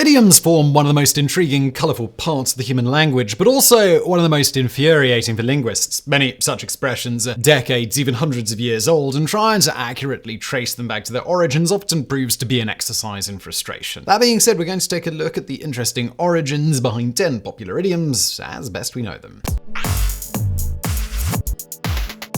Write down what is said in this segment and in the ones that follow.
Idioms form one of the most intriguing, colourful parts of the human language, but also one of the most infuriating for linguists. Many such expressions are decades, even hundreds of years old, and trying to accurately trace them back to their origins often proves to be an exercise in frustration. That being said, we're going to take a look at the interesting origins behind 10 popular idioms as best we know them.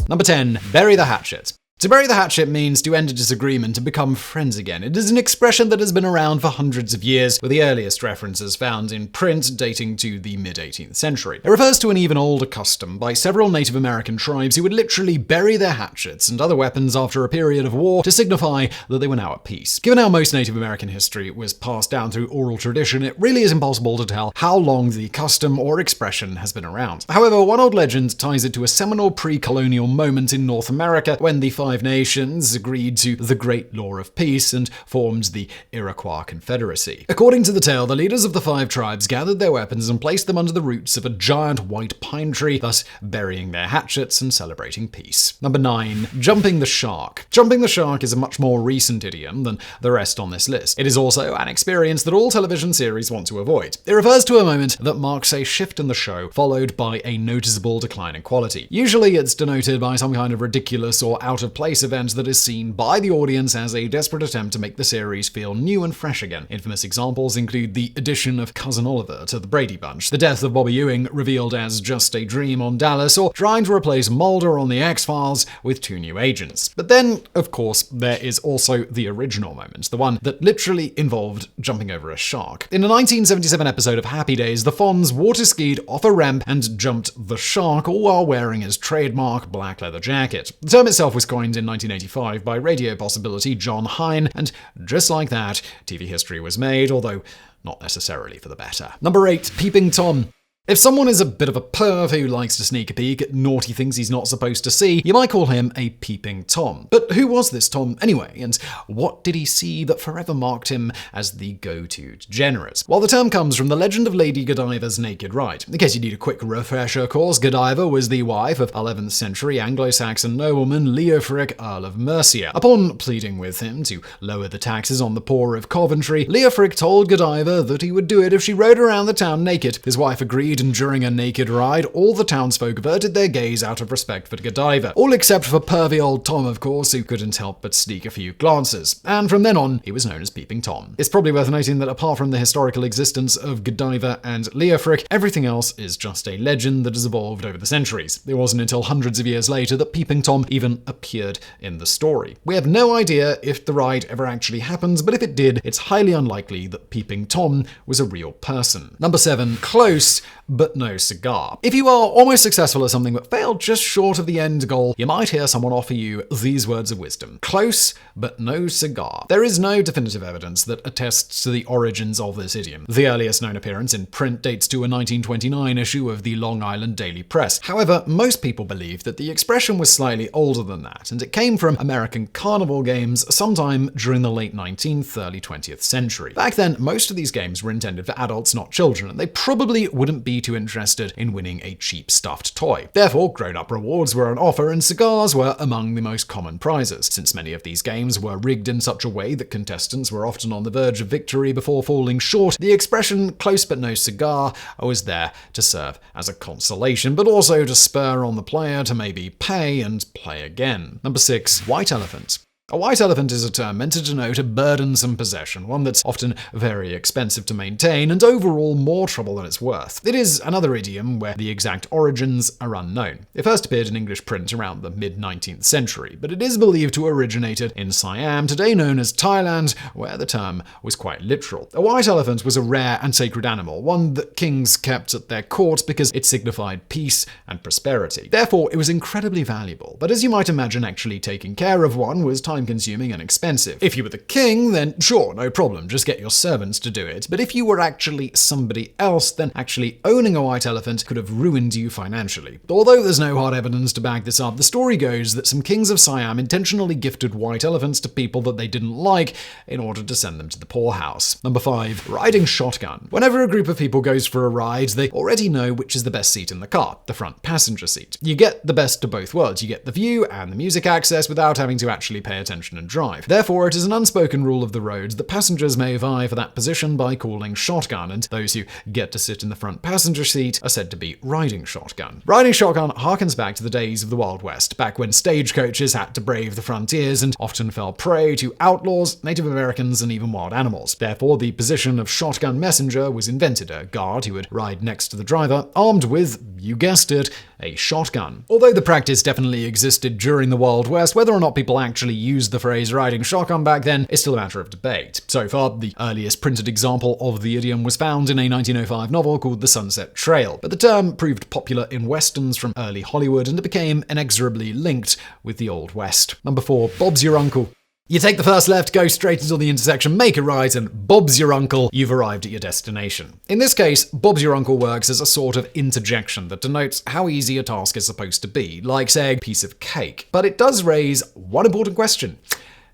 Number 10. Bury the hatchet. To bury the hatchet means to end a disagreement and become friends again. It is an expression that has been around for hundreds of years, with the earliest references found in print dating to the mid-18th century. It refers to an even older custom by several Native American tribes who would literally bury their hatchets and other weapons after a period of war to signify that they were now at peace. Given how most Native American history was passed down through oral tradition, it really is impossible to tell how long the custom or expression has been around. However, one old legend ties it to a seminal pre-colonial moment in North America when the Five Nations agreed to the Great Law of Peace and formed the Iroquois Confederacy. According to the tale, the leaders of the 5 tribes gathered their weapons and placed them under the roots of a giant white pine tree, thus burying their hatchets and celebrating peace. Number 9. Jumping the shark. Jumping the shark is a much more recent idiom than the rest on this list. It is also an experience that all television series want to avoid. It refers to a moment that marks a shift in the show, followed by a noticeable decline in quality. Usually it's denoted by some kind of ridiculous or out of place event that is seen by the audience as a desperate attempt to make the series feel new and fresh again. Infamous examples include the addition of Cousin Oliver to the Brady Bunch, the death of Bobby Ewing revealed as just a dream on Dallas, or trying to replace Mulder on the X-Files with 2 new agents. But then, of course, there is also the original moment, the one that literally involved jumping over a shark. In a 1977 episode of Happy Days, the Fonz water skied off a ramp and jumped the shark, all while wearing his trademark black leather jacket. The term itself was coined in 1985 by radio possibility John Hine, and just like that, TV history was made, although not necessarily for the better. Number 8. Peeping Tom. If someone is a bit of a perv who likes to sneak a peek at naughty things he's not supposed to see, you might call him a peeping Tom. But who was this Tom anyway, and what did he see that forever marked him as the go-to degenerate? Well, the term comes from the legend of Lady Godiva's naked ride. In case you need a quick refresher course, Godiva was the wife of 11th century Anglo-Saxon nobleman Leofric, Earl of Mercia. Upon pleading with him to lower the taxes on the poor of Coventry, Leofric told Godiva that he would do it if she rode around the town naked. His wife agreed, and during a naked ride, all the townsfolk averted their gaze out of respect for Godiva. All except for pervy old Tom, of course, who couldn't help but sneak a few glances. And from then on, he was known as Peeping Tom. It's probably worth noting that apart from the historical existence of Godiva and Leofric, everything else is just a legend that has evolved over the centuries. It wasn't until hundreds of years later that Peeping Tom even appeared in the story. We have no idea if the ride ever actually happened, but if it did, it's highly unlikely that Peeping Tom was a real person. Number 7. Close, but no cigar. If you are almost successful at something but failed just short of the end goal, you might hear someone offer you these words of wisdom. Close, but no cigar. There is no definitive evidence that attests to the origins of this idiom. The earliest known appearance in print dates to a 1929 issue of the Long Island Daily Press. However, most people believe that the expression was slightly older than that, and it came from American carnival games sometime during the late 19th, early 20th century. Back then, most of these games were intended for adults, not children, and they probably wouldn't be too interested in winning a cheap stuffed toy. Therefore, grown-up rewards were on offer and cigars were among the most common prizes. Since many of these games were rigged in such a way that contestants were often on the verge of victory before falling short, the expression close but no cigar was there to serve as a consolation, but also to spur on the player to maybe pay and play again. Number 6. White elephant. A white elephant is a term meant to denote a burdensome possession, one that's often very expensive to maintain and overall more trouble than it's worth. It is another idiom where the exact origins are unknown. It first appeared in English print around the mid-19th century, but it is believed to have originated in Siam, today known as Thailand, where the term was quite literal. A white elephant was a rare and sacred animal, one that kings kept at their court because it signified peace and prosperity. Therefore, it was incredibly valuable, but as you might imagine, actually taking care of one was time-consuming and expensive. If you were the king, then sure, no problem, just get your servants to do it. But if you were actually somebody else, then actually owning a white elephant could have ruined you financially. Although there's no hard evidence to back this up, the story goes that some kings of Siam intentionally gifted white elephants to people that they didn't like in order to send them to the poorhouse. Number 5. Riding shotgun. Whenever a group of people goes for a ride, they already know which is the best seat in the car, the front passenger seat. You get the best of both worlds. You get the view and the music access without having to actually pay attention attention and drive. Therefore, it is an unspoken rule of the road that passengers may vie for that position by calling shotgun, and those who get to sit in the front passenger seat are said to be riding shotgun. Riding shotgun harkens back to the days of the Wild West, back when stagecoaches had to brave the frontiers and often fell prey to outlaws, Native Americans, and even wild animals. Therefore, the position of shotgun messenger was invented, a guard who would ride next to the driver, armed with, you guessed it, a shotgun. Although the practice definitely existed during the Wild West, whether or not people actually used the phrase riding shotgun back then is still a matter of debate. So far, the earliest printed example of the idiom was found in a 1905 novel called The Sunset Trail, but the term proved popular in westerns from early Hollywood and it became inexorably linked with the Old West. Number 4, Bob's your uncle. You take the first left, go straight until the intersection, make a right, and Bob's your uncle, you've arrived at your destination. In this case, Bob's your uncle works as a sort of interjection that denotes how easy a task is supposed to be, like saying piece of cake. But it does raise one important question.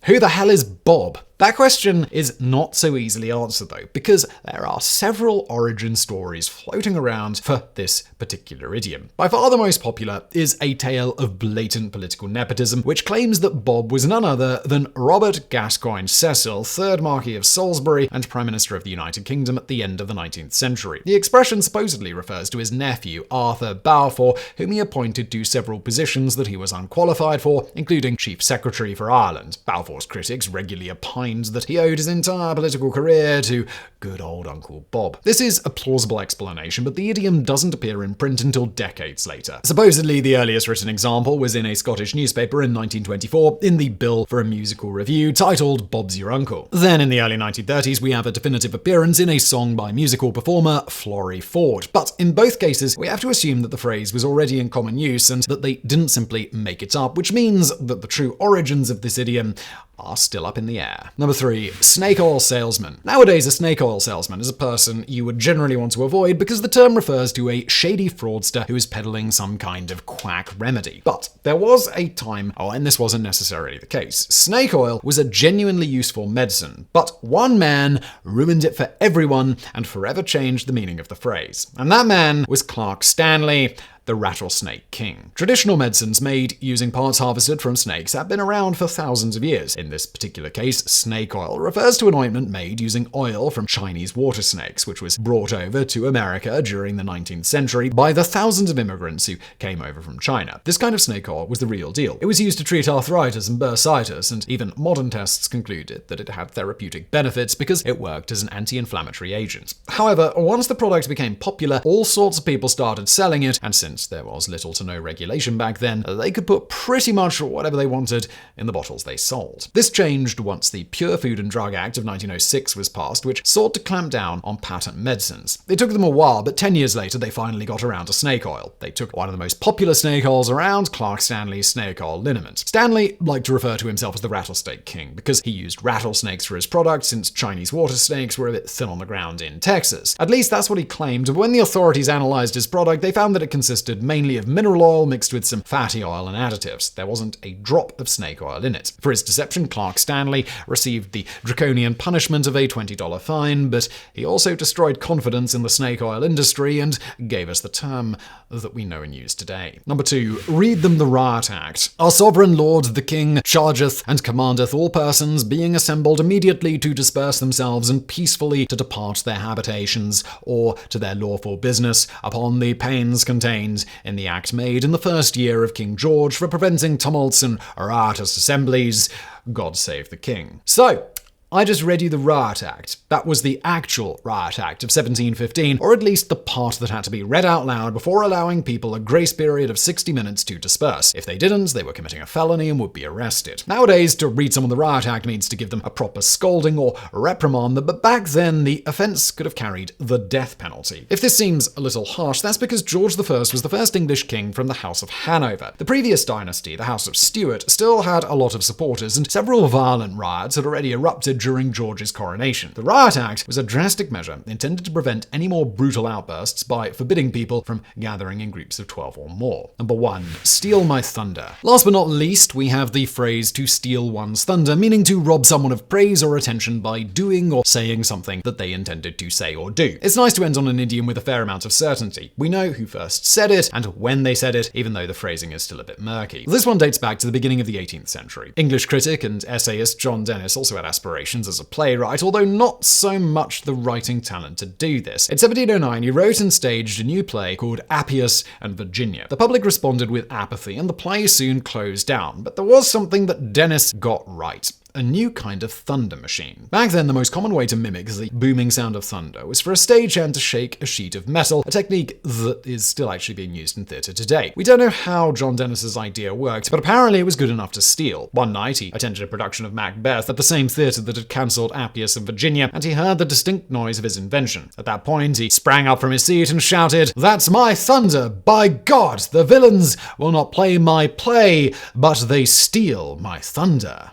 Who the hell is Bob? That question is not so easily answered though, because there are several origin stories floating around for this particular idiom. By far the most popular is a tale of blatant political nepotism, which claims that Bob was none other than Robert Gascoigne Cecil, 3rd Marquis of Salisbury and Prime Minister of the United Kingdom at the end of the 19th century. The expression supposedly refers to his nephew, Arthur Balfour, whom he appointed to several positions that he was unqualified for, including Chief Secretary for Ireland. Balfour's critics regularly opined that he owed his entire political career to good old Uncle Bob. This is a plausible explanation, but the idiom doesn't appear in print until decades later. Supposedly, the earliest written example was in a Scottish newspaper in 1924 in the bill for a musical review titled Bob's Your Uncle. Then in the early 1930s, we have a definitive appearance in a song by musical performer Florrie Ford. But in both cases, we have to assume that the phrase was already in common use and that they didn't simply make it up, which means that the true origins of this idiom are still up in the air. Number 3, snake oil salesman. Nowadays, a snake oil salesman is a person you would generally want to avoid because the term refers to a shady fraudster who is peddling some kind of quack remedy. But there was a time when this wasn't necessarily the case. Snake oil was a genuinely useful medicine, but one man ruined it for everyone and forever changed the meaning of the phrase. And that man was Clark Stanley, the Rattlesnake King. Traditional medicines made using parts harvested from snakes have been around for thousands of years. In this particular case, snake oil refers to an ointment made using oil from Chinese water snakes, which was brought over to America during the 19th century by the thousands of immigrants who came over from China. This kind of snake oil was the real deal. It was used to treat arthritis and bursitis, and even modern tests concluded that it had therapeutic benefits because it worked as an anti-inflammatory agent. However, once the product became popular, all sorts of people started selling it, and since there was little to no regulation back then, they could put pretty much whatever they wanted in the bottles they sold. This changed once the Pure Food and Drug Act of 1906 was passed, which sought to clamp down on patent medicines. It took them a while, but 10 years later they finally got around to snake oil. They took one of the most popular snake oils around, Clark Stanley's snake oil liniment. Stanley liked to refer to himself as the Rattlesnake King because he used rattlesnakes for his product since Chinese water snakes were a bit thin on the ground in Texas. At least that's what he claimed, but when the authorities analyzed his product, they found that it consisted mainly of mineral oil mixed with some fatty oil and additives. There wasn't a drop of snake oil in it. For his deception, Clark Stanley received the draconian punishment of a $20 fine, but he also destroyed confidence in the snake oil industry and gave us the term that we know and use today. Number 2, read them the Riot Act. Our sovereign lord the king chargeth and commandeth all persons being assembled immediately to disperse themselves and peacefully to depart their habitations or to their lawful business upon the pains contained in the act made in the first year of King George for preventing tumults and riotous assemblies. God save the king. So, I just read you the Riot Act. That was the actual Riot Act of 1715, or at least the part that had to be read out loud before allowing people a grace period of 60 minutes to disperse. If they didn't, they were committing a felony and would be arrested. Nowadays, to read someone the Riot Act means to give them a proper scolding or reprimand, but back then the offence could have carried the death penalty. If this seems a little harsh, that's because George I was the first English king from the House of Hanover. The previous dynasty, the House of Stuart, still had a lot of supporters, and several violent riots had already erupted enacted during George's coronation. The Riot Act was a drastic measure intended to prevent any more brutal outbursts by forbidding people from gathering in groups of 12 or more. Number 1. Steal my thunder. Last but not least, we have the phrase to steal one's thunder, meaning to rob someone of praise or attention by doing or saying something that they intended to say or do. It's nice to end on an idiom with a fair amount of certainty. We know who first said it and when they said it, even though the phrasing is still a bit murky. This one dates back to the beginning of the 18th century. English critic and essayist John Dennis also had aspirations as a playwright, although not so much the writing talent to do this. In 1709, he wrote and staged a new play called Appius and Virginia. The public responded with apathy, and the play soon closed down. But there was something that Dennis got right. A new kind of thunder machine. Back then, the most common way to mimic the booming sound of thunder was for a stagehand to shake a sheet of metal, a technique that is still actually being used in theatre today. We don't know how John Dennis's idea worked, but apparently it was good enough to steal. One night, he attended a production of Macbeth at the same theatre that had cancelled Appius and Virginia, and he heard the distinct noise of his invention. At that point, he sprang up from his seat and shouted, "That's my thunder! By God, the villains will not play my play, but they steal my thunder."